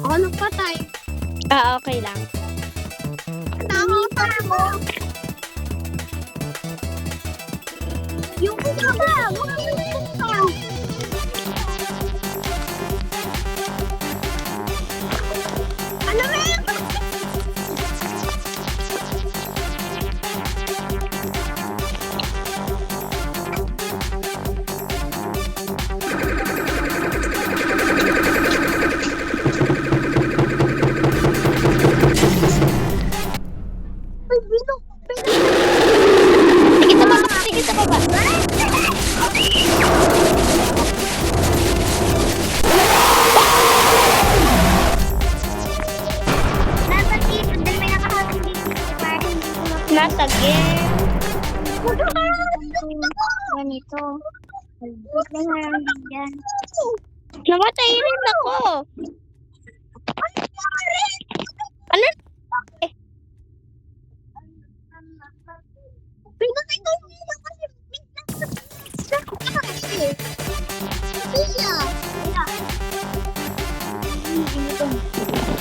Ako nagpatay. Okay lang. Nakakita mo. Yung isa ba? Ano ba yun? Sige sa baba. Dapat dito din may nakahapon dito para hindi ko Natagin. ganito. Huwag na lang yan. Namatay rin ako. Ano? Pinatay ko nila kasi Iya.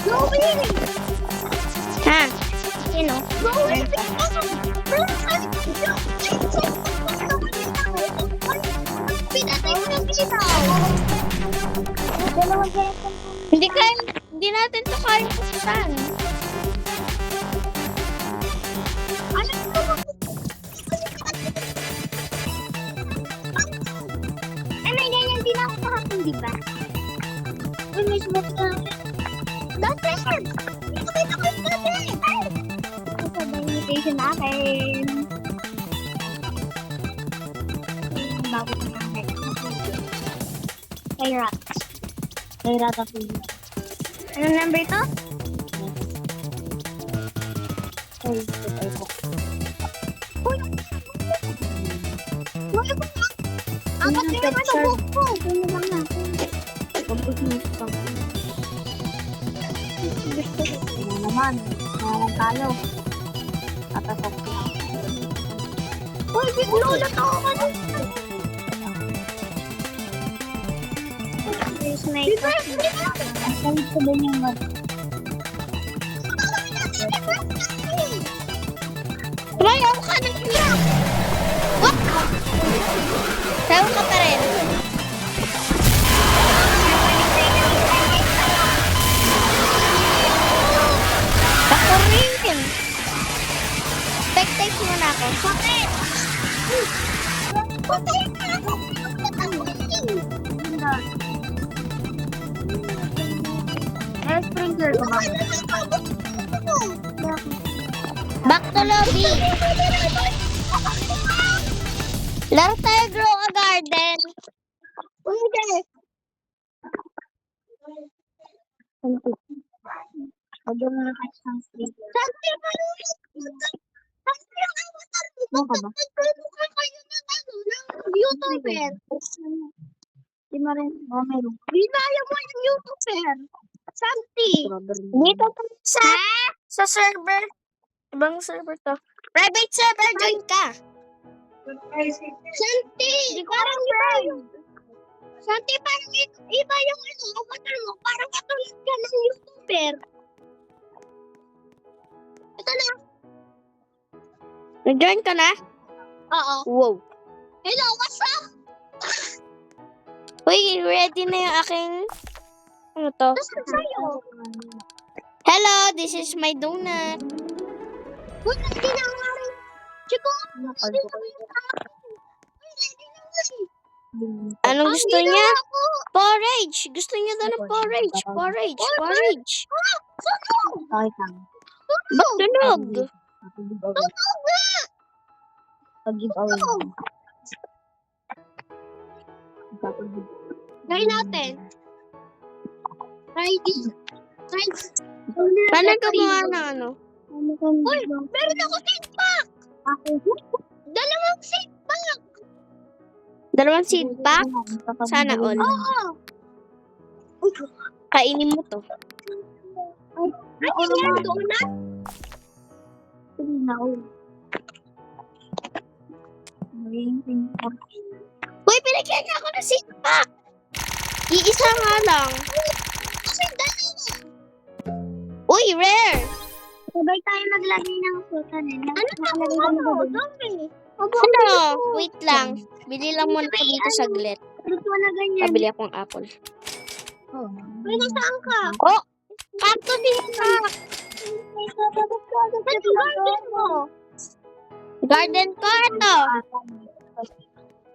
No way! Ha? Sino? No way! Pinatay ko ng bitaw. Hindi natin to kayang pususan. May ganyan din ako kahapon, di ba? Uy, may smoke na. Dati! Nakita ko yung dati! Ito ba yung invitation akin? Bago ko na akin. Kay Rat. Kay Rat ako yun. Anong number ito? Uy! Apat na naman ang buhok ko. Ano lang natin? Pagpus mo ito. Ano naman? Nalang tayo. Tatasok ko. Uy, biglo na to ako. Sniper. Asan ko ba yung mag... Tumayaw ka ng iyak. What? Sayo ka pa rin. Ako rin. Tek-tek muna ako. Bakit? Patay na ako. Sprinkler ko ba? Back to lobby. Laro tayo grow a garden. Hindi. Huwag mo na kayo ng sprinkler. Santi pa yung Santi ang avatar mo. Ano ka ba? Nagpumukha kayo ng YouTuber. Di mo rin. Meron. Ginaya mo yung YouTuber. Santi. Dito pa sa server. Ibang server to. Private server, join ka. Santi. Parang iba yung... Santi, parang iba yung avatar mo. Parang katulad ka ng YouTuber. Ito na. Nag-join ka na? Oo. Wow. Hello, what's up? Uy, ready na yung aking... Ano to? Nasaan sa'yo? Hello, this is my donut. Uy, ready na nga rin. Chico, ready na nga rin. Uy, ready na nga rin. Anong Ang gusto ginawa niya? ko. Porridge. Gusto niya daw ng porridge. Porridge. Porridge. Ah, sunog! Ba't tunog? Sunog nga! Sunog! Try natin. Try this. Try this. Paano gumawa ng ano? Uy, meron ako seed pack! Dalawang seed pack! Dalawang seed pack? Sana all. Oo! Kainin mo to. Ano yan, donut? Uy, pinagyan niya ako ng seed pack. Iisa nga lang. Kasi dalawa. Uy, rare! Sabay tayo maglagay ng sultan eh. Ano? Zombie. Ano? Wait lang. Bili lang muna ko dito saglit. Luto na ganyan. Pabili akong apple. Uy, nasaan ka? Oh! Kanto din ka! Saan yung garden mo? Garden ko ito.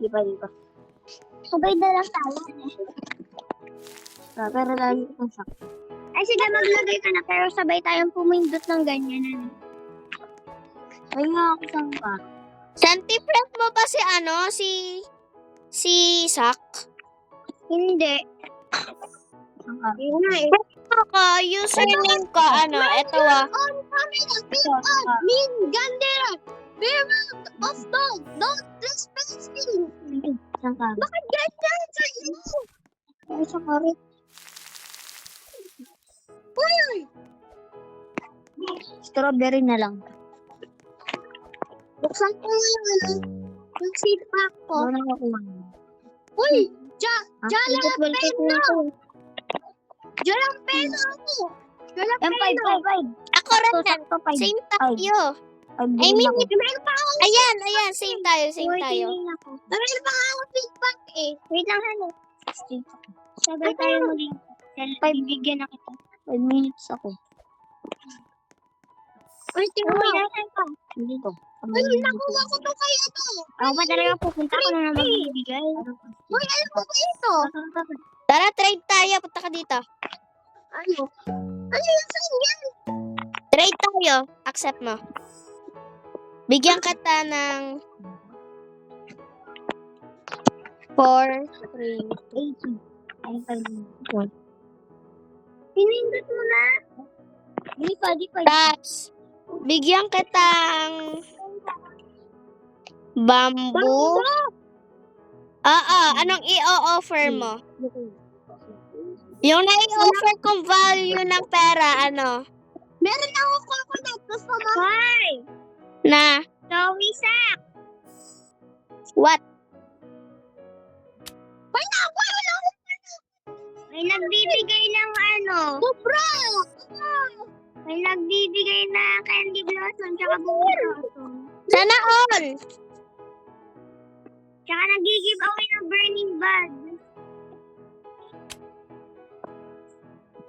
Di ba? Sabay na lang tayo. Pero lalo kong sakto. Ay, sige, maglagay ka na. Pero sabay tayong pumindot ng ganyan. Ay nga ako saan ka? Centipede mo ba si si Sak? Hindi. Saan ka? Ako, username ko, ito On camera, be on, mean gandera. Beware of dog, don't trespass me. Saan ka? Bakit ganyan sa iyo? Ay, sa karit. Uy! Strawberry na lang. Buksan ko yung seatback ko. Wala ko kumain. Uy! Jalapeno! Jalapeno ako! Jalapeno! Ako rin na. Same tayo. I mean, Meron pa ako. ayan, same tayo. Meron pa ako feedback eh. Wait lang, ano? Sabay tayo maging. Bibigyan na kita. 5 minutes ako. Uy, tingnan mo. Hindi ko. Ay, nakuha ko to kaya to. Ako ba talaga pupunta ko na naman bibigay? Uy, ano po ba ito? Tara, trade tayo. Punta ka dito. Ano? Ano yung saan yan? Trade tayo. Accept mo. Bigyan kita ng 4, 3. 80. Pinindot mo na. Di pa. Tapos, bigyan kitang bamboo. Oo, anong i-offer mo? Yung na-i-offer kong value ng pera, ano? Meron ako coconut. Gusto mo? Why? Na, Zoe Sak. what? Wala ako. May nagbibigay ng ano. Sobra. May nagbibigay na candy blossom tsaka bunga blossom. Sana all! Tsaka nag-give away ng burning bud.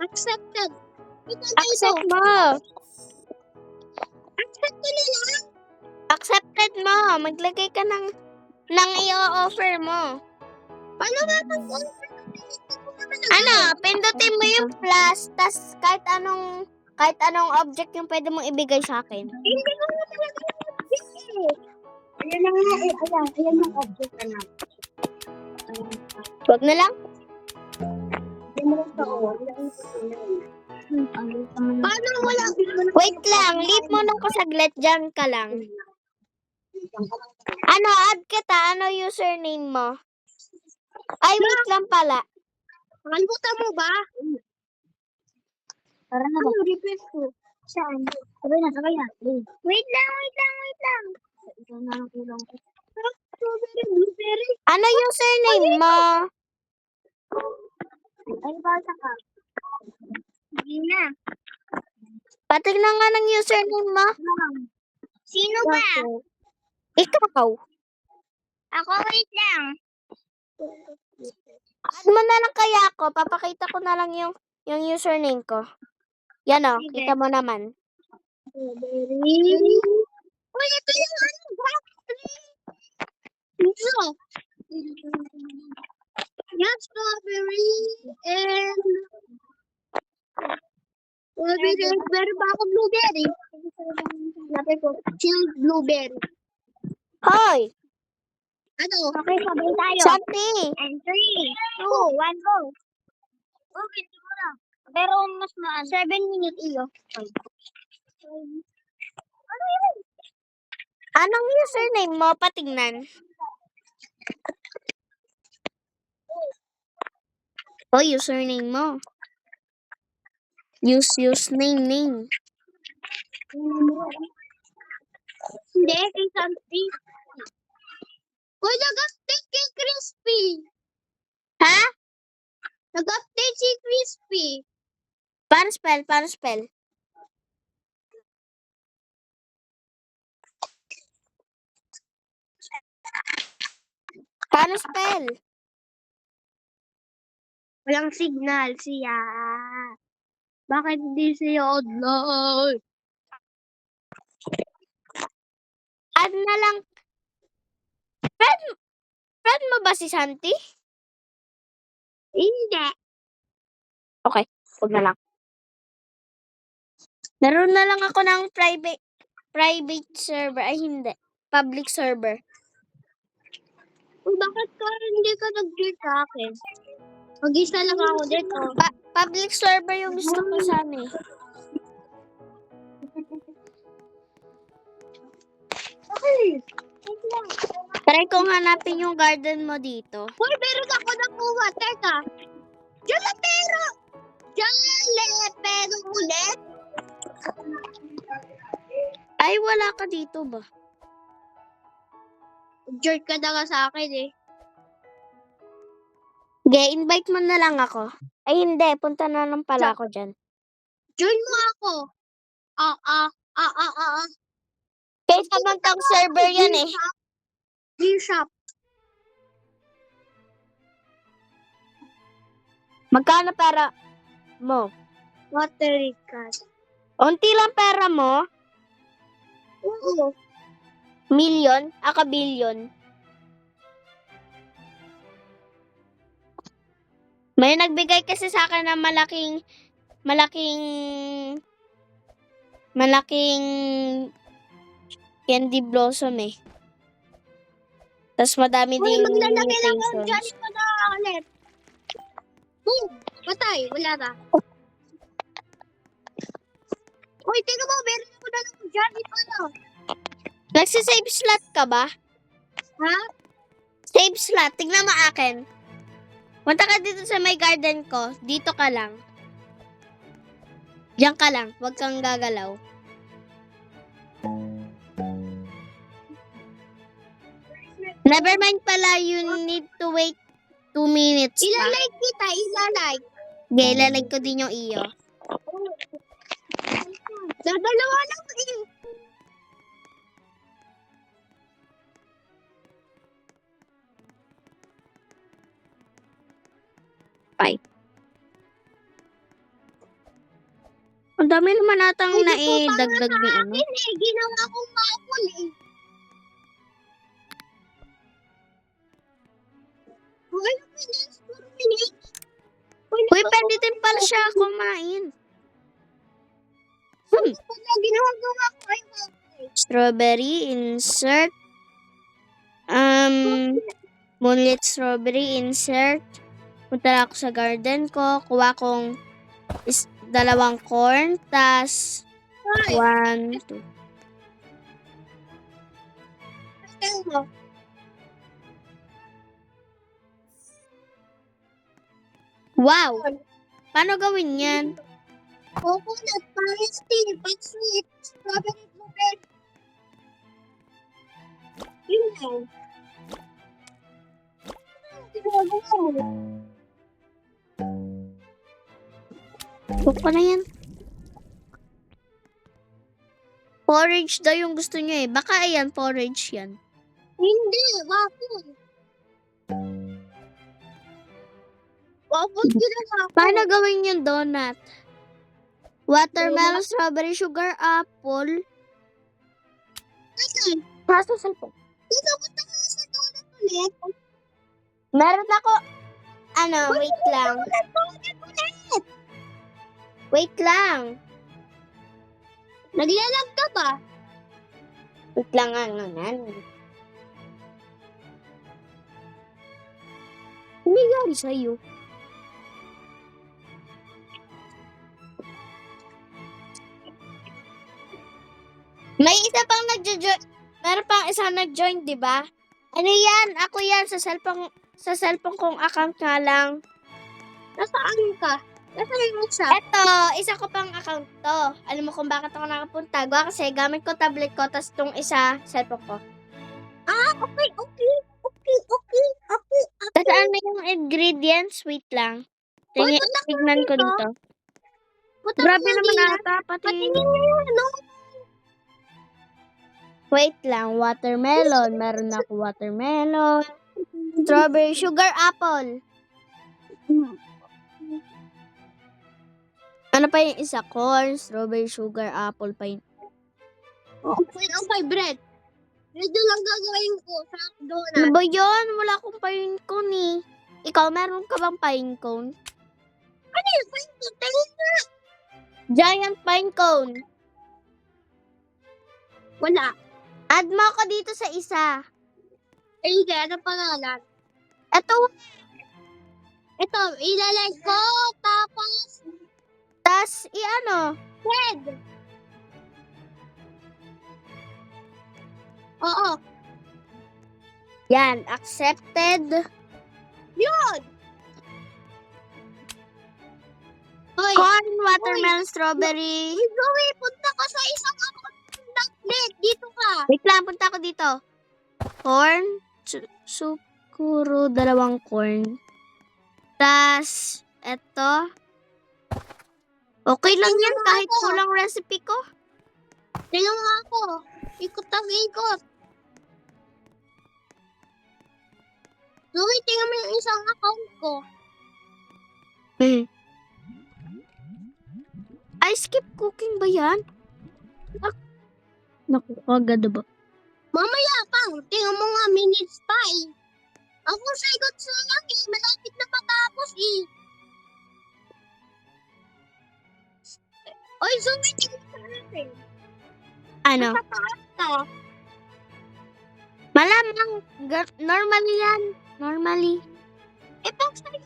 Accepted. Accept mo. Accepted na lang. Accepted mo. Maglagay ka ng i-offer mo. Paano nga pag Ano, pindutin mo yung plus, tas kahit anong object yung pwede mong ibigay sa akin. Hindi ko na talaga ayan na nga eh. Ayan yung object na lang. Wag na lang. Paano wala? Wait lang, leave mo nung kasaglit, dyan ka lang. Ano, add kita, ano username mo? Ay, wait lang pala. Nakalimutan mo ba? Tara na ba? Ano, request ko? Saan? Sabay na. Wait lang. Ito na lang kulang ko. Strawberry, blueberry. Ano username mo? Ay, basa ka. Hindi na. Patignan nga ng username mo. Sino ba? Ikaw. Ako, wait lang. Add mo na lang kaya ako. Papakita ko na lang yung username ko. Yan o, Sige. kita mo naman. Strawberry. Uy, ito yung ano, strawberry. Ito. Yan, strawberry. And strawberry. Meron pa ako blueberry. Sabi ko, chilled blueberry. Hoy! Ano? Okay, sabay tayo. Santi! And 3, 2, 1, go. Okay, siguro. Pero mas 7 minutes iyo. Ano yun? Anong username mo? Patingnan. O, username mo. Use name. Hindi, kay Santi. Uy, nag-update kay Crispy. Ha? Nag-update si Crispy. Paano spell? Paano spell? Walang signal siya. Bakit hindi siya online? Add na lang. Friend mo ba si Santi? Hindi. Okay, huwag na lang. Naroon na lang ako ng private server. Ay, hindi. Public server. Bakit ka hindi ka nag-join sa akin? Mag-isa lang ako dito. Public server yung gusto ko sana eh. Okay. Wait lang. Try kong hanapin yung garden mo dito. Hoy, meron ako nakuha. Teka. Jalapero! Jalapero ulit? Ay, wala ka dito ba? Join ka na nga sa akin eh. Okay, invite mo na lang ako. Ay, hindi. Punta na lang pala ako dyan. Join mo ako. Kahit pamantang server yan eh. G-Shop. Magkano pera mo? Watery card. Unti lang pera mo? Oo. Million? Aka billion? May nagbigay kasi sa akin ng malaking candy blossom eh. Tapos madami Hoy, ding maglalagay lang ako mutations. dyan ito na ulit. Boom! Patay. Wala na. Hoy, tingnan mo. Meron ako na lang dyan ito na. Nagsisave slot ka ba? Ha? Save slot. Tignan mo akin. Punta ka dito sa may garden ko. Dito ka lang. Diyan ka lang. Huwag kang gagalaw. Never mind pala. You need to wait 2 minutes pa. Ilalike kita. Ilalike. Okay, ilalike ko din yung iyo. Dadalawa lang eh. Ang dami naman natang Ay, naidagdag ni ano. Ginawa kong maapol eh. Ay, minutes. 4 minutes. Uy, pwede din pala siya kumain. Pala, ginagawa ko ay Strawberry, insert. Moonlit strawberry, insert. Punta na ako sa garden ko. Kuha kong 2 corn, tas 1, 2. mo. Wow! Paano gawin yan? Coconut, paris tea, but sweet, strawberry, blueberry. Yun lang. Ginagawa mo. Cook ko na yan. Porridge daw yung gusto niya eh. Baka ayan, porridge yan. Hindi, waffle. Waffle ginagawa ko. Paano gawin yung donut? Watermelon, strawberry, sugar, apple. Teka, Nasa cellphone. punta ka sa donut ulit. Meron ako. Wait lang. Ulit. Wait lang. Naglalag ka ba? Wait lang nga. Hindi gari sa'yo. May isa pang nagjo-join. Meron pang isa nag-join, di ba? Ano yan? Ako yan. Sa cellphone kong account nga lang. Nasaan ka? Nasaan yung isa? Eto, isa ko pang account to. Alam mo kung bakit ako nakapunta? Gawa kasi gamit ko tablet ko, tas tong isa, cellphone ko. Okay. Tas ano yung ingredients? Wait lang. Tignan ko dito. Grabe naman ata. Patingin mo yun, no? Wait lang. Watermelon. Meron ako watermelon. Strawberry, sugar, apple. Ano pa yung isa? Corn, strawberry, sugar, apple pa yun. Okay, bread. Ito lang gagawin ko sa Ano donut. ba yun? Wala akong pine cone eh. Ikaw, meron ka bang pine cone? Ano yung pine cone? Tingin nga. Giant pine cone. Wala. Add mo ako dito sa isa. Hindi, ano pangalan? Ito, Ito, ilalagay ko, tapos, tas i-ano? bread. Oo, Yan, accepted. yun. Hoy, Corn, watermelon, strawberry. Zoe, punta ka sa isang outlet. Dito ka. Wait lang, punta ako dito. Corn, sukuro, 2 corn. Tas, eto. Okay lang yan kahit kulang recipe ko. Tingnan nga ako. Ikot ang ikot. Zoe, tingnan mo yung isang account ko. Ay, skip cooking ba yan? Naku, agad ba? Mamaya pang, tingnan mo nga minutes pa eh. Ako sagot sa lang eh. Malapit na matapos eh. Oy, Zoe, tingnan mo natin. Ano? Sa taas ka. Malamang, normally yan. Normally. Eh, pag sa'yo,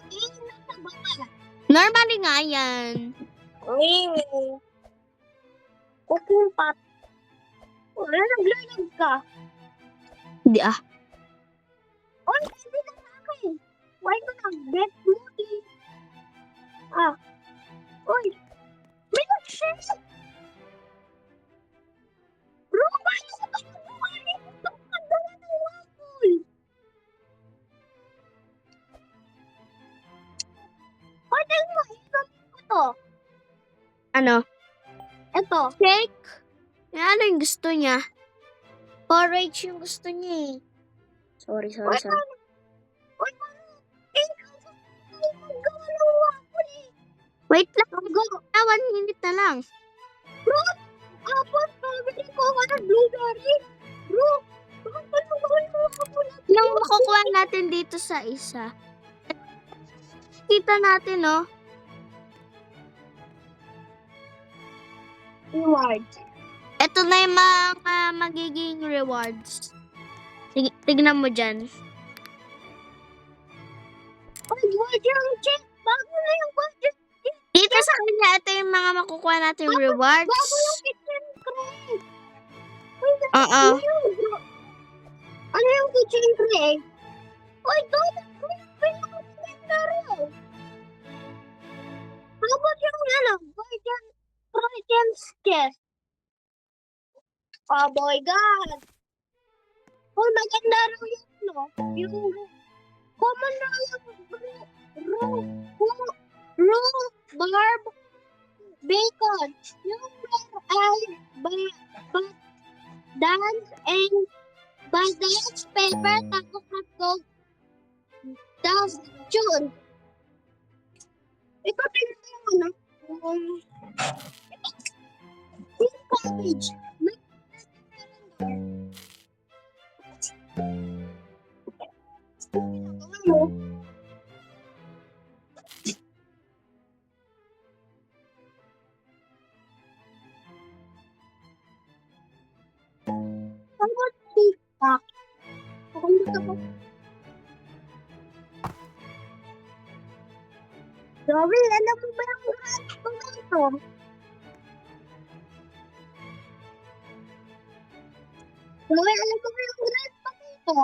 nasa baba. Normally nga yan. Cooking pot. Wala, naglalag ka. Hindi ah. Oy, hindi na sa akin. Why ko nag-bet smoothie? Ah. Oy, may nag-share. Bro, paano ko ba kumain? Ito ka dala ng waffle. Oy, tingnan mo, isamin ko to. Ano? Ito. Cake? Ano yung gusto niya? Porridge yung gusto niya eh. Sorry. Oy, paano? Eh, magawa ng waffle eh. Wait lang, Magawa. 1 minute na lang. Bro, apple, strawberry, coconut, blueberry. Bro, bakit pa nang gawin mo ako na? Yung makukuha natin dito sa isa. Kita natin, no? Reward. Ito na yung mga magiging rewards. Tignan mo dyan. Ay, budget check. Bago na yung budget. Dito sa kanya, ito yung mga makukuha natin rewards. Bago yung kitchen crate. Oo. Ano yung kitchen crate? Ay, donut crate. Pinaka-legendary. How about yung budget Providence chest? Oh my God. Oh, maganda raw yung yung common na yung barb bacon. Yung ay dance and dance paper tapos hotdog dance June. Ito tingnan mo yung cabbage. Ano? Ano ba TikTok? Ako dito po. Grabe, alam mo ba yung grand tomato? Grabe, alam mo ba yung grand tomato?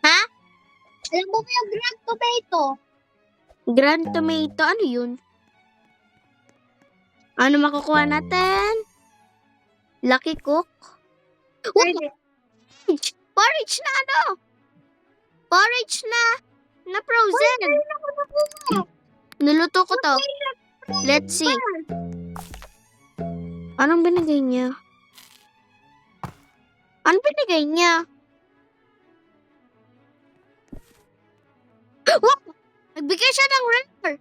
Ha? Alam mo ba yung grand tomato? Grand tomato, ano yun? Ano makukuha natin? Lucky Cook? Pwede. Porridge na ano? Porridge na frozen. Ay, ako na po. Niluto ko to. Let's see. Anong binigay niya? Anong binigay niya? Wow! Nagbigay siya ng rare.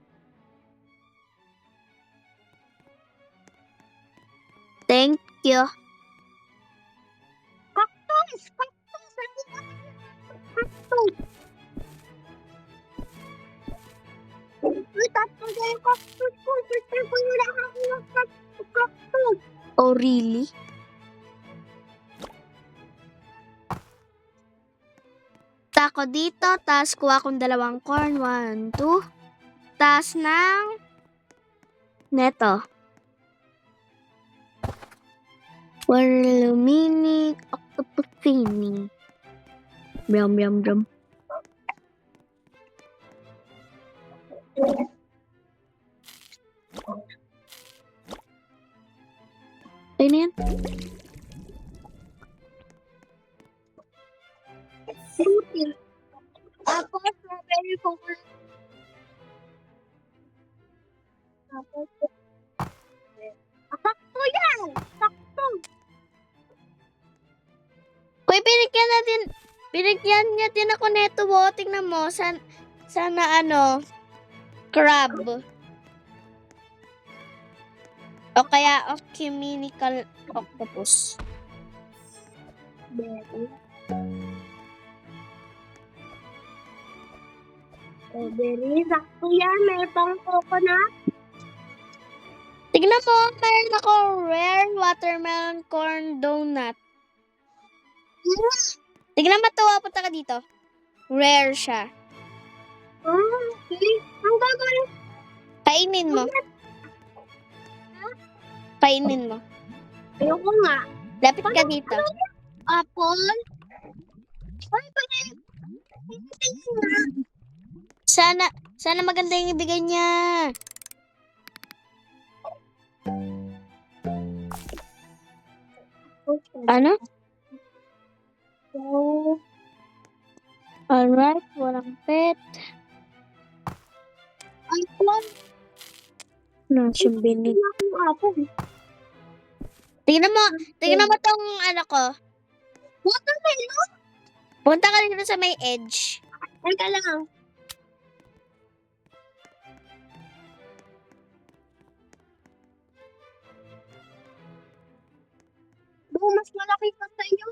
Thank you. Cactus! Cactus! Cactus! Uy, tapos na yung cactus ko. Gusto ko yung lahat ng cactus. Oh, really? Tako dito, tas kuha kong 2 corn. 1, 2. Tas ng neto. Warlumini octopusini. Brum, brum, brum. Ay na yan. Fruity. Tapos, strawberry coconut. Tapos, sakto yan! Sakto! Kuya, binigyan niya din ako neto, wo. Tingnan mo, sana crab. O kaya ecumenical octopus. Berry. Strawberry. Sakto yan. May pang coconut. Tignan mo, meron ako rare watermelon corn donut. Tignan mo to, punta ka dito. Rare siya. Okay. Ang gagawin. Kainin mo. Kainin mo. Ayoko nga. Lapit ka dito. Apple. Ay, bakit? Sana maganda yung ibigay niya. Ano? So, Alright, walang pet. apple. Ano siyang binig? Apple. Tignan mo tong ko. Watermelon? Punta ka dito sa may edge. Teka lang. Mas malaki pa sa iyo.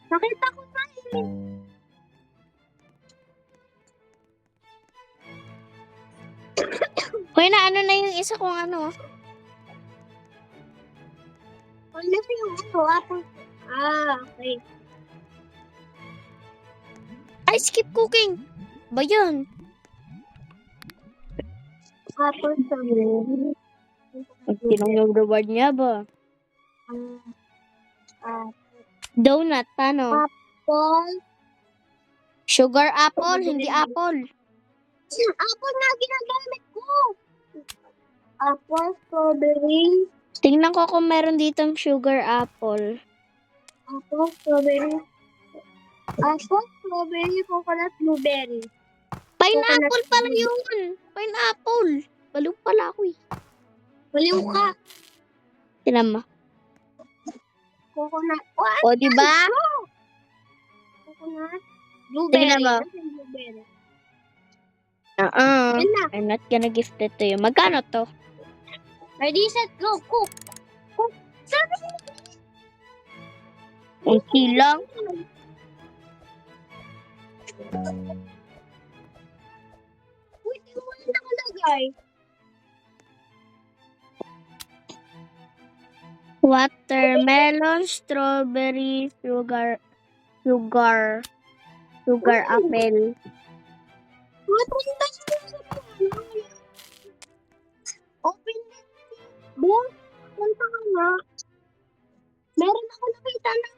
Nakita ko na eh. Kuya, na ano na yung isa kong ano? Ano sa yung apple? Okay. Ay, skip cooking. Ba yun? Apple sa iyo. Sinong yung reward niya ba? Donut, paano? Apple. Sugar apple, hindi apple. Apple na ginagamit ko. Apple, strawberry. Tingnan ko kung meron ditong sugar apple. Apple, strawberry. Apple, strawberry, coconut, blueberry. Pineapple pala yun. Pineapple. Balo pala ako eh. Baliw ka. Tingnan mo. Coconut. O, diba? Coconut. Blueberry. Tingnan mo. Blueberry. I'm Yan na. not gonna gift it to you. Magkano to? Ready, set, go. Cook. Cook. Sabi mo. Unti lang. Uy, di mo na nakalagay. Watermelon, strawberry, sugar apple. Punta sa open na. Boom. Punta ka nga. Meron ako nakita ng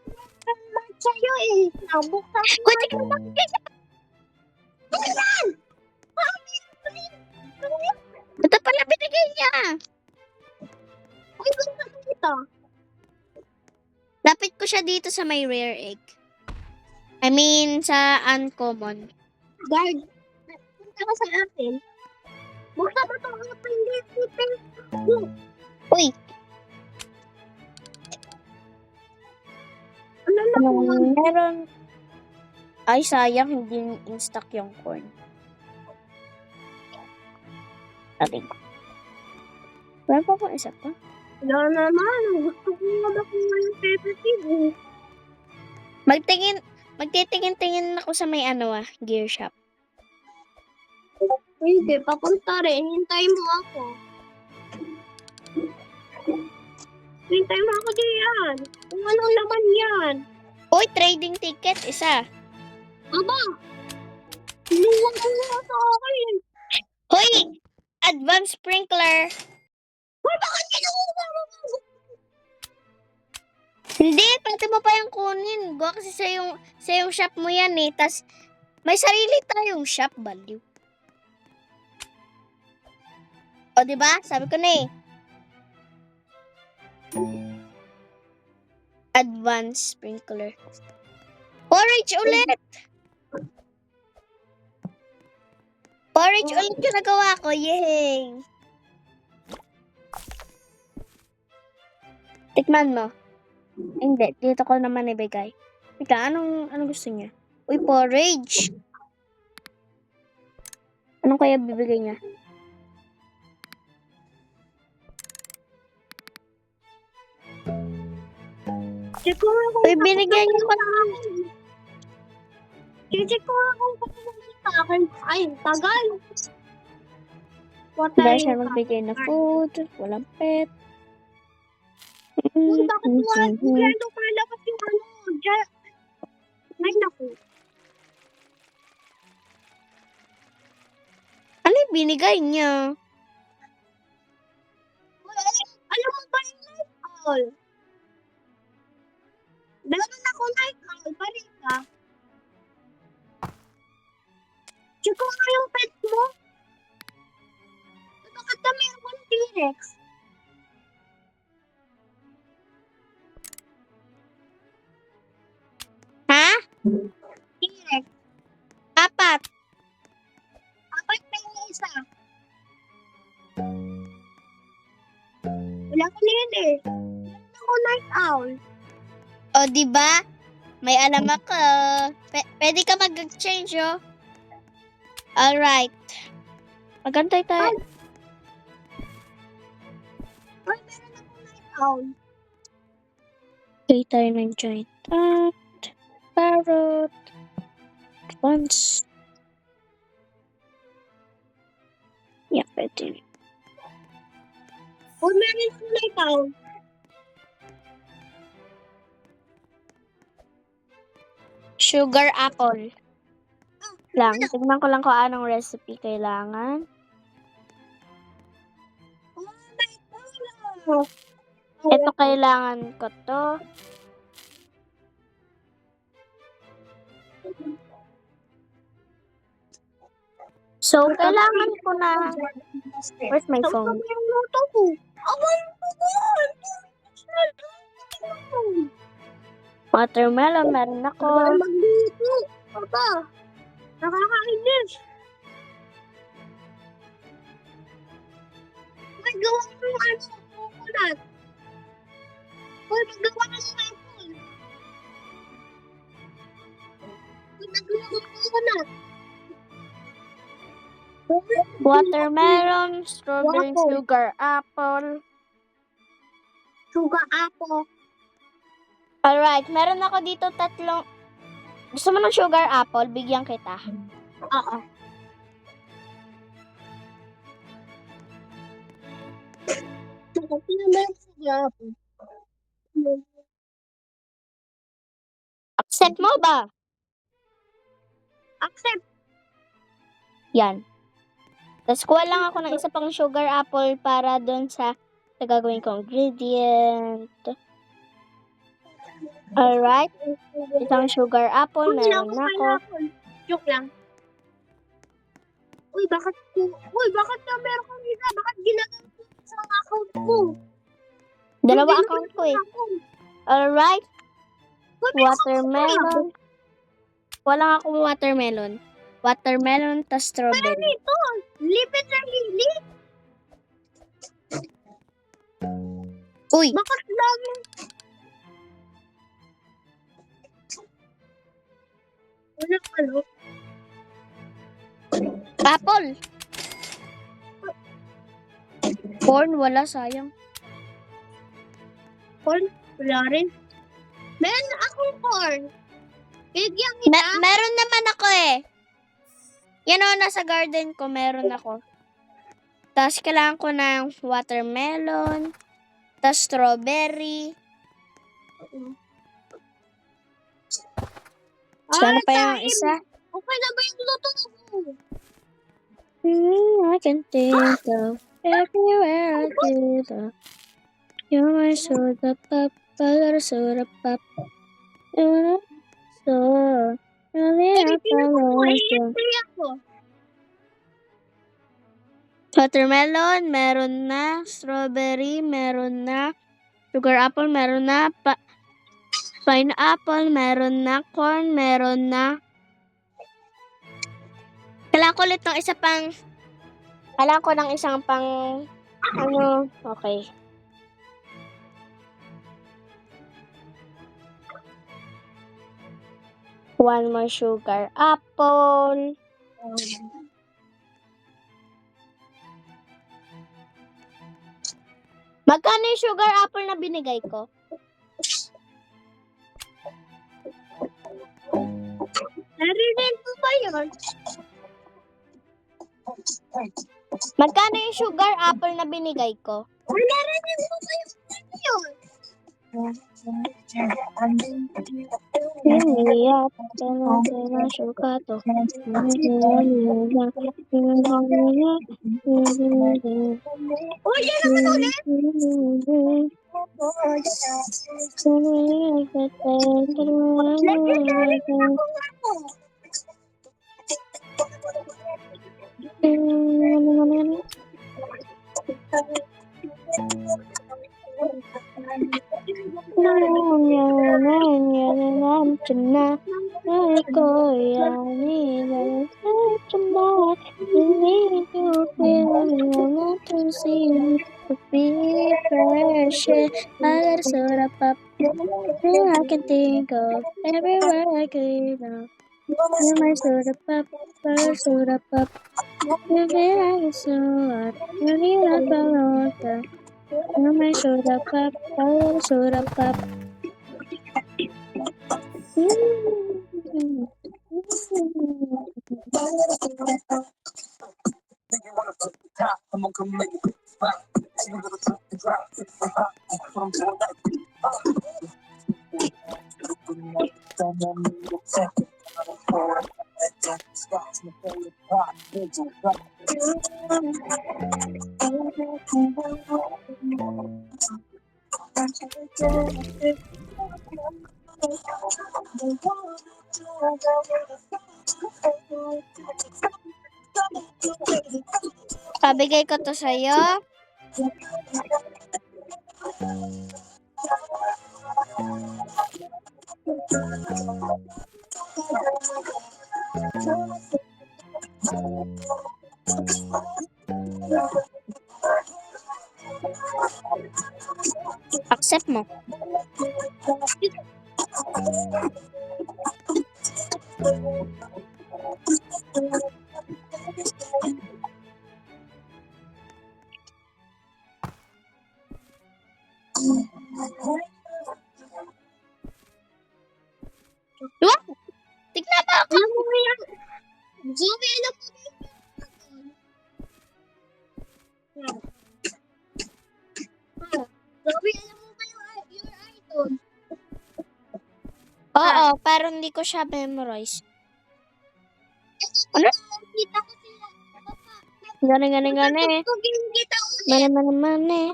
match sa'yo eh. Nabuksan ko. Kuya, tingnan mo. Ano yan? Ito pala binigay niya. Uy, ganda mo ito. Lapit ko siya dito sa may rare egg. I mean, sa uncommon. Guard. Punta ka sa akin. Buksan mo itong open dito. Uy, Ano na po? meron. Ay, sayang, hindi in-stock yung corn. Okay. Wala pa po isa pa. Wala naman. Gusto ko nga makuha yung Peppa Pig. Magtitingin-tingin ako sa may gear shop. Hindi, papunta rin. Hintayin mo ako. Hintayin mo ako diyan. Kung anong laman yan. Uy, trading ticket, isa. Aba! Luwag mo nga sa akin. Hoy! Advanced sprinkler. Hoy, bakit kinuha mo? Hindi, pwede mo pa yung kunin. Gawa kasi sa yung shop mo yan eh. Tas, may sarili tayong shop, baliw. O, diba? Sabi ko na eh. Advanced sprinkler. Porridge ulit! Porridge ulit yung nagawa ko. Yay! Tikman mo. Hindi, dito ko naman ibigay. Ika, anong gusto niya? Uy, porridge! Anong kaya bibigay niya? Check ko nga kung Uy, binigyan niyo ko na. check ko nga kung papunta sa akin. Ay, tagal. Dahil siya magbigay na food, walang pet. Uy, bakit wala lumalabas yung dyan? Ay, naku. Ano yung binigay niya? Uy, alam mo ba yung night owl? Meron ako night owl. Balik ka. Check ko nga yung pet mo. Bakit na meron kang T-Rex? Ha? T-Rex. Apat. Apat na yung isa. Wala ko na yun eh. Meron ako night owl. O, diba? May alam ako. Pwede ka mag-exchange, oh. Alright. Magantay tayo. Ay, meron ako night owl. Okay tayo ng joint. Parrot. Once. Yeah, pwede. Uy, meron ako night owl. Sugar apple. Lang. Tignan ko lang kung anong recipe kailangan. Oh, night owl. Ito kailangan ko to. So, kailangan ko na... Where's my Tapos phone? kami yung luto ko. Abay, Watermelon, meron ako. Abay, magluto. Papa, nakakainis. May gawa ko yung coconut. Uy, magawa ka ng apple. Uy, nagawa ko ng coconut. Watermelon, strawberry, Waffle. sugar, apple. Sugar apple. Alright, meron ako dito tatlong... Gusto mo ng sugar apple? Bigyan kita. Oo. Sugar apple. Accept mo ba? Accept. Yan. Tapos kuha lang ako ng isa pang sugar apple para doon sa gagawin kong ingredient. Alright. Isang sugar apple, meron na ako. Joke lang. Uy, bakit na meron kang isa? Bakit ginagamit mo sa account ko? Dalawa account ko eh. Alright. Watermelon. Wala akong watermelon. Watermelon tas Pero strawberry. ito, lipid na lili. Uy, Bakit dami? Wala palo. Apple. Corn, wala, sayang. Corn? Wala rin. Meron na akong corn. Bigyan kita. Meron naman ako eh. Yan o, nasa garden ko, meron ako. Tapos kailangan ko ng watermelon, tapos strawberry. Sana pa yung isa? Okay na ba yung luto ko? I can think of everywhere I go. You're my soda pop, soda pop. So, watermelon, meron na. Strawberry, meron na. Sugar apple, meron na. Pineapple, meron na. Corn, meron na. Kailangan ko ulit ng isa pang... Kailangan ko ng isang pang... Ano? Okay. One more sugar apple. Magkano yung sugar apple na binigay ko? Narinig mo ba yun? Magkano yung sugar apple na binigay ko? Narinig mo ba yun? Hiniyak, kena suka to. Oh, yan naman ulit! I can think of everywhere I go now. You're my soda pop, soda pop. You feel like it's so hot. You need a balloon. You're my soda pop, soda pop. Pabigay ko to sa'yo. Accept mo. Wow! Tignan mo ako! Zoe, alam mo ba yung Zoe, alam mo ba yung idol? Oo, pero hindi ko siya memorize. Ano? Kita ko sila. Gani. Tugin kita ulit. Mane.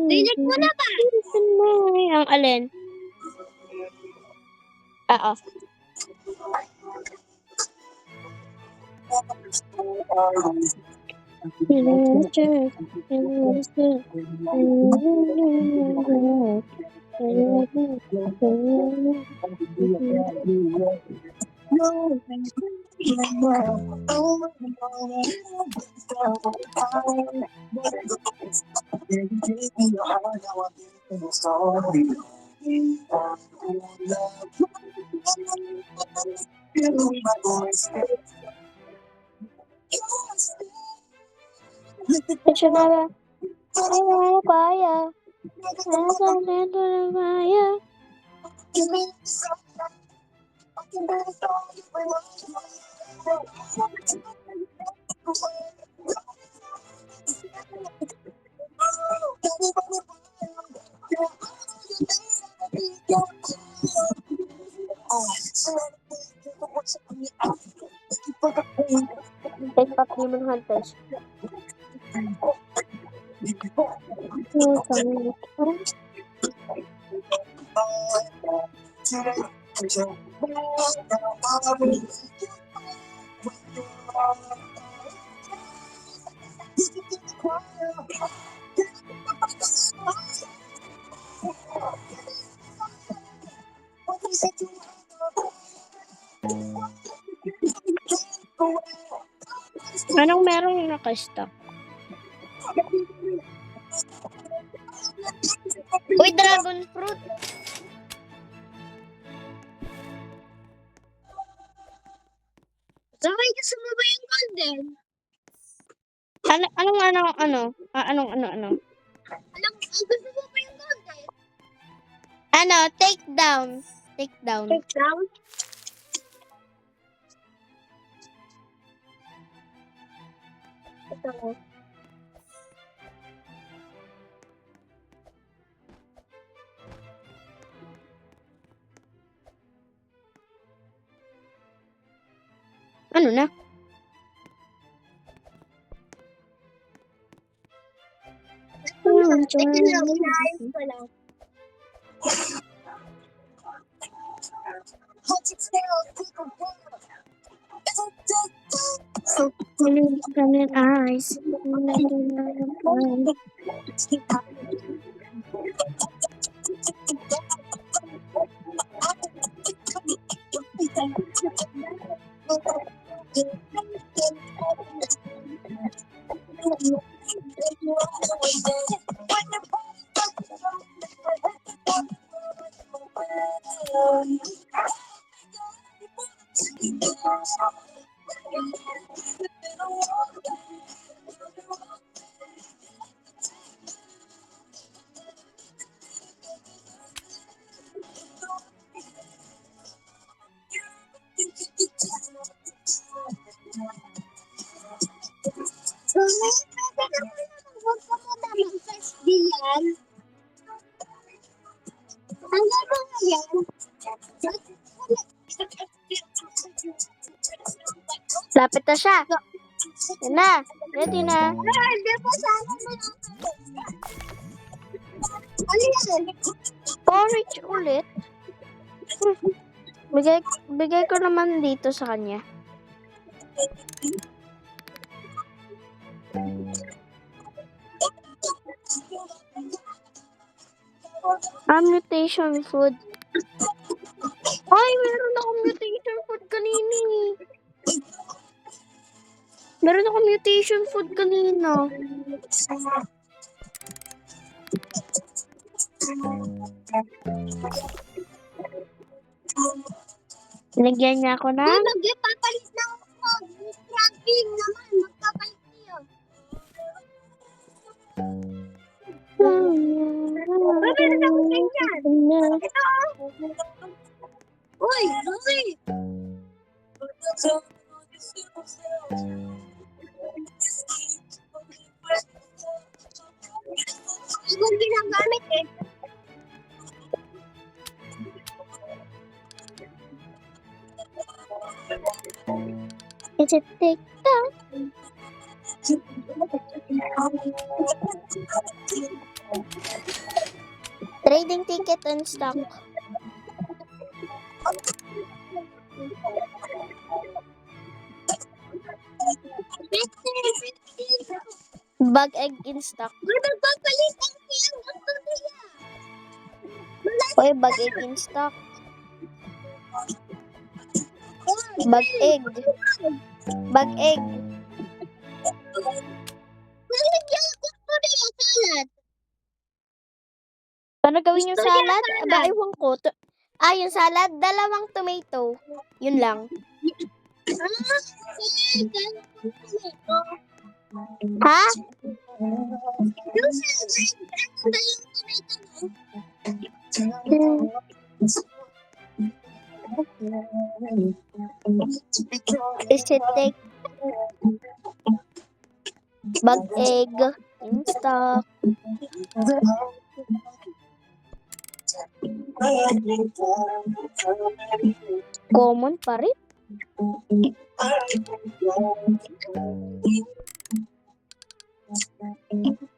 Rinig mo na ba? Ang alin? Oo. Ito na ba? Ay, wala kaya. Nasa dito na kaya. Take up Demon Hunters. No, sorry. Anong meron yung naka-stock? Uy, dragon fruit! Sabay ka sumaba yung golden. Anong? Alam, gusto mo pa yung golden? Take down. Take down. Ito mo. Ano na? Teka lang, inaayos ko lang. From your eyes. Huwag ka mo dapat first diyan. Ang gagawin mo yan? Lapit na siya. Yan na. Ready na. Hindi po sana mo. Ano yan? Porridge ulit. Bigay ko naman dito sa kanya. Mutation food. Ay, meron akong mutation food kanina. Meron akong mutation food kanina. Lagyan niya ako na. Uy, magpapalit ng trapping naman. Magpapalit niyo. Meron ako ganyan. Ito. Uy, uy. Ibang ginagamit eh. It's a TikTok. Trading ticket and stock. Bag egg in stock. Magpapalit ang siyang gusto niya. Oy, bag egg in stock. Bag egg. Bag egg. Nalagyan ko po na yung salad. Paano gawin yung Gusto niya salad? salad. Ba, ewan ko. Yung salad, 2 tomato. Yun lang. Ha? Yung salad, ano ba yung tomato mo? Is it take bag egg in stock? Common pa rin.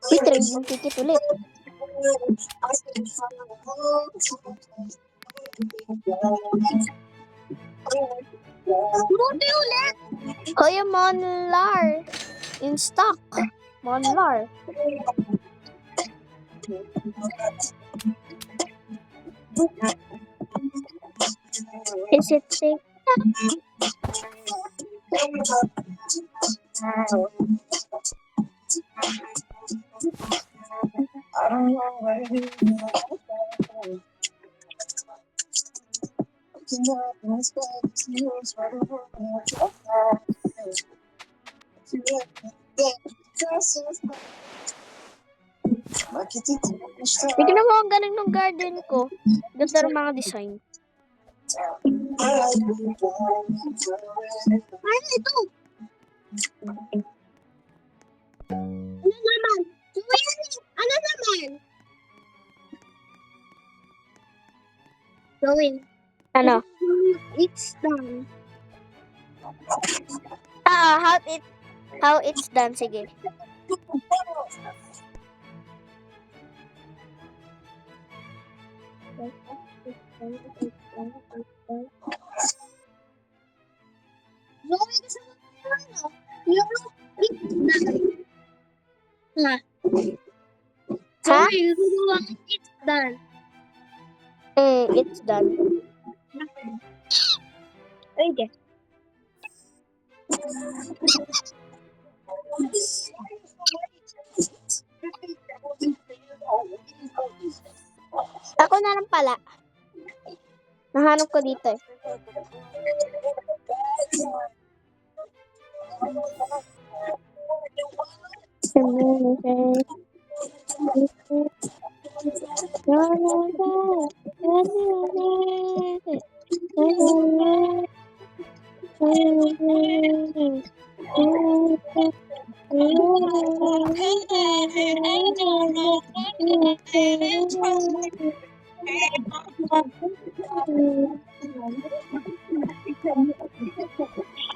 Uy, trending ticket ulit. Buti ulit. Hoy, yung Monlar. In stock. Monlar. Is it take? Tignan mo ang galing ng garden ko. Ganda ng mga design. Ano ito? Ano naman? Ano naman? Gawin. Ano? It's done. How it's done. Sige. Gawin sa ano? Yung it's done. Ha? Gawin yung it's done. It's done. Okay. Ako na lang pala. Nahanap ko dito eh.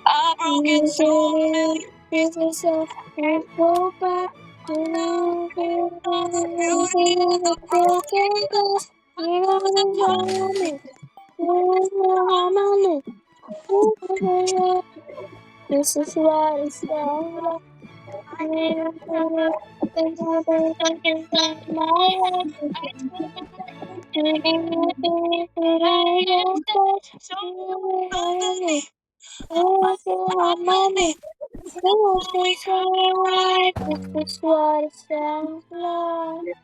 A broken soul. This is a go back to the broken glass. This is what it's all money. This is what it sounds like.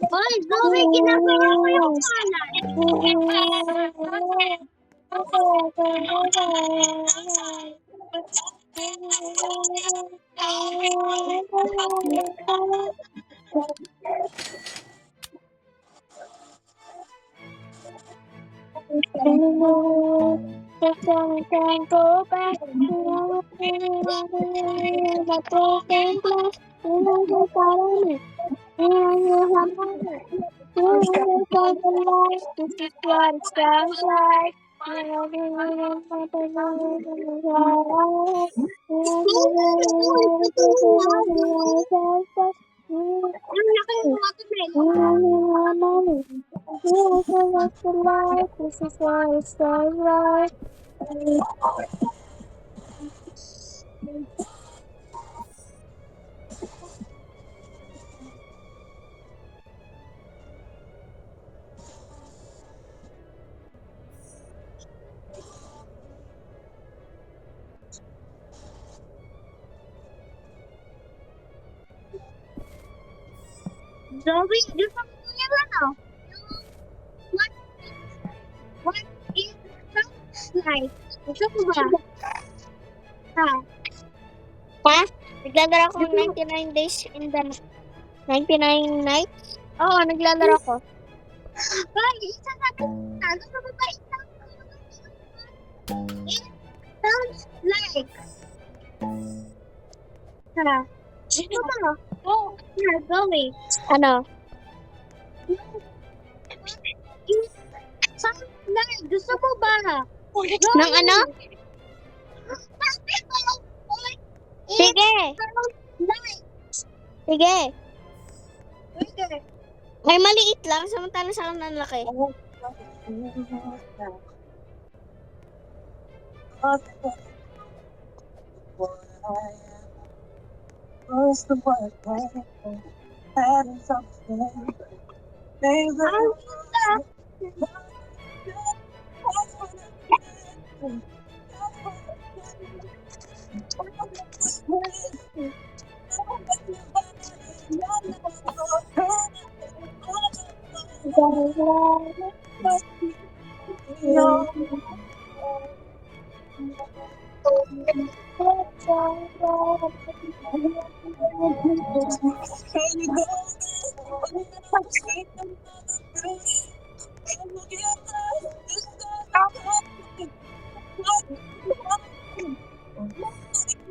Hoy, Zoe, ginagawa ko yung salad. Go back This is what it sounds like. yung watermelon. This is what it sounds like. Zoe, gusto mo yung ano? What is sounds like? Gusto mo ba? Ha? Ha? Naglalaro ko ng 99 days in the 99 nights? Oo, naglalaro ko. Ay, isa natin. Gusto mo ba isang? It sounds like. Ha? Gusto mo? Oh, yeah, Zoe. Ano? It sounds like. Gusto mo ba? Nang ano? Sige! Sige! May maliit lang, samantala sa akin ang laki.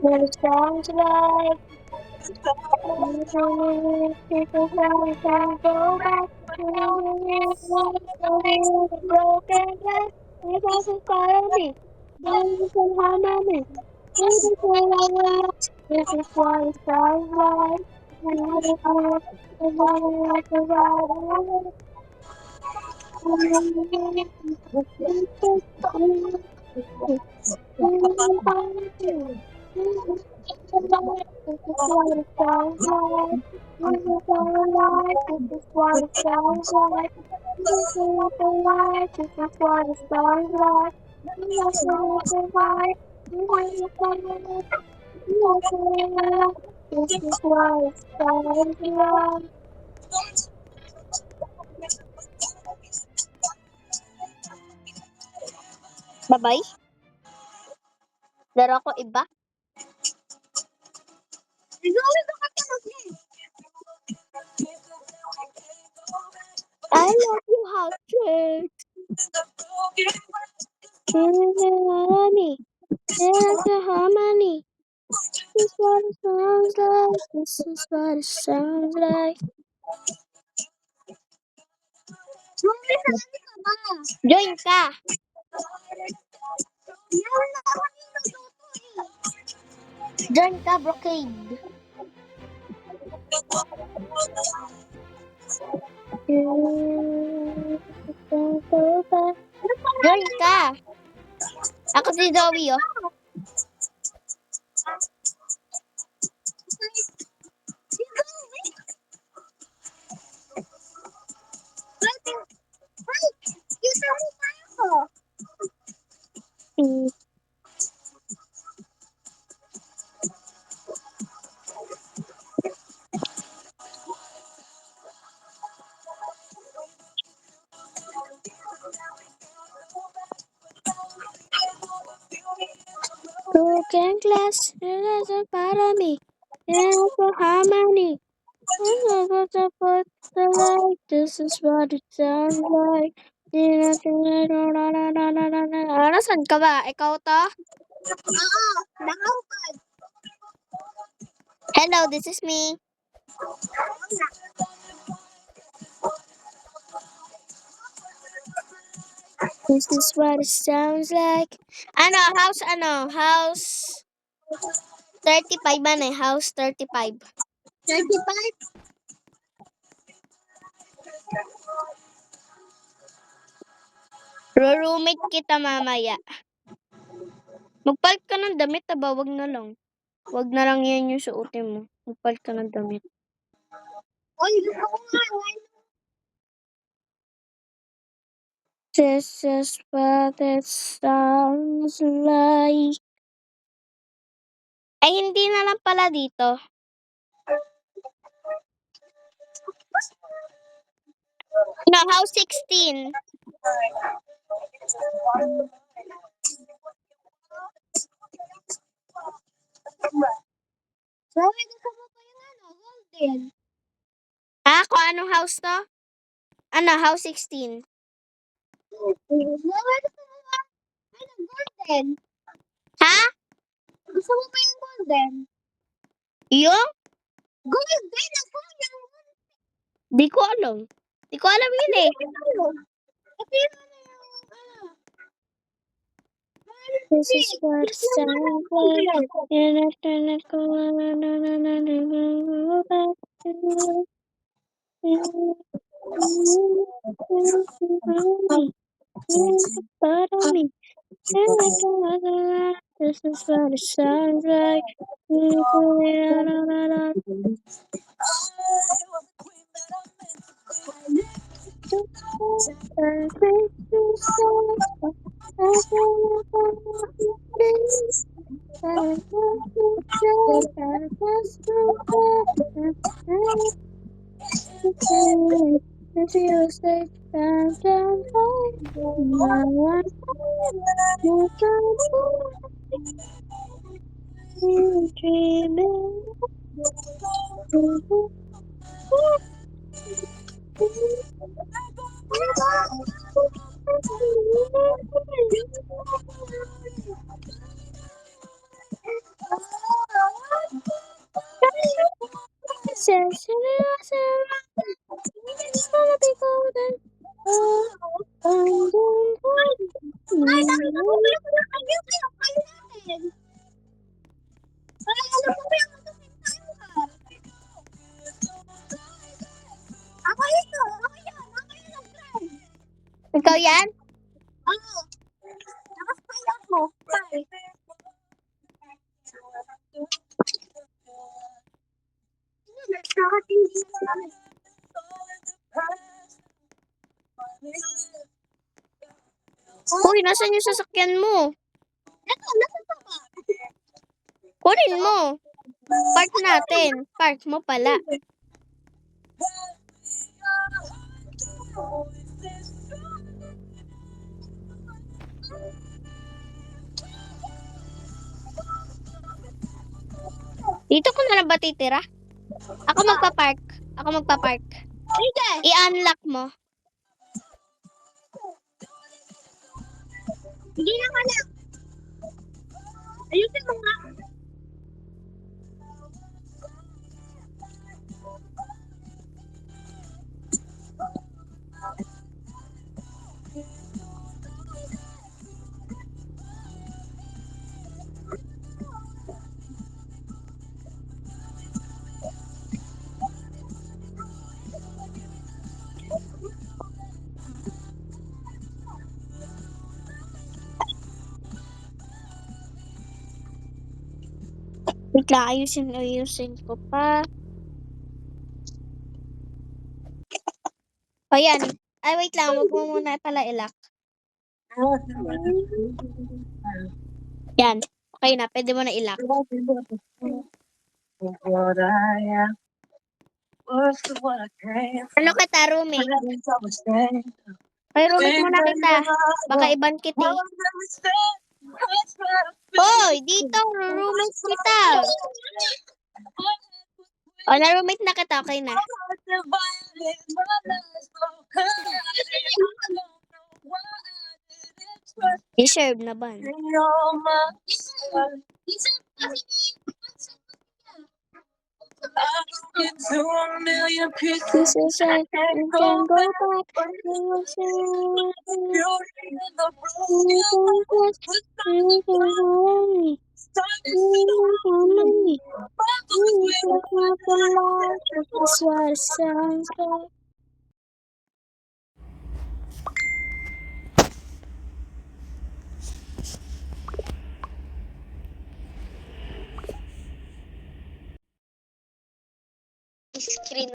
It sounds like people can go back to broken glass. It doesn't follow me. This is harmony. This is what it sounds like. Bye-bye. Laro ko iba. Zoe, bakit ka mag-game? I love you, hot chick. Harmony. There's a harmony. This is what it sounds like. This is what it sounds like. Zoe, saan ka ba? Join ka. Yan na ako niluluto eh. Join ka, Brocade. Join ka. Ako si Zoe, oh. Si Zoe? Ay, kita mo tayo. Broken glass, it doesn't bother me. There's a harmony. This is what it sounds like. Nasaan ka ba? Ikaw to? Oo, nakaupad. Hello, this is me. This is what it sounds like. House 35 man eh. House 35. 35? Roommate kita mamaya. Magpalit ka ng damit, aba, wag na lang. Wag na lang yan yung suotin mo. Magpalit ka ng damit. Oy, gusto ko nga. This is what it sounds like. Ay, hindi na lang pala dito. No, house 16. Sabi, gusto mo pa yung golden. Kung anong house to? House 16. Sabi, gusto mo pa golden. Ha? Gusto mo pa yung golden? Yung? Golden ako yung Di ko alam. Di ko alam yun eh. Kasi This is what it sounds like. And after that, go back to me. This is what it sounds like. If you stay down, dreaming. Says it's gonna be golden. Ikaw yan? Uy, nasan yung sasakyan mo? Kunin mo. Park natin. Park mo pala. Dito ko na lang ba titira? Ako magpa-park. I-unlock mo. Hindi na pala. Ayusin mo nga. Wait lang, ayusin ko pa. O yan. Ay, wait lang. Wag mo muna pala i-lock. Yan. Okay na. Pwede mo na i-lock. Ano kita, roommate? Ay, roommate muna kita. Baka iban kita eh. Hoy, dito. Roommate kita. O, na-roommate na kita. Okay na. Deserve na ba? This is it. You can go back. You can That's what it sounds like. screen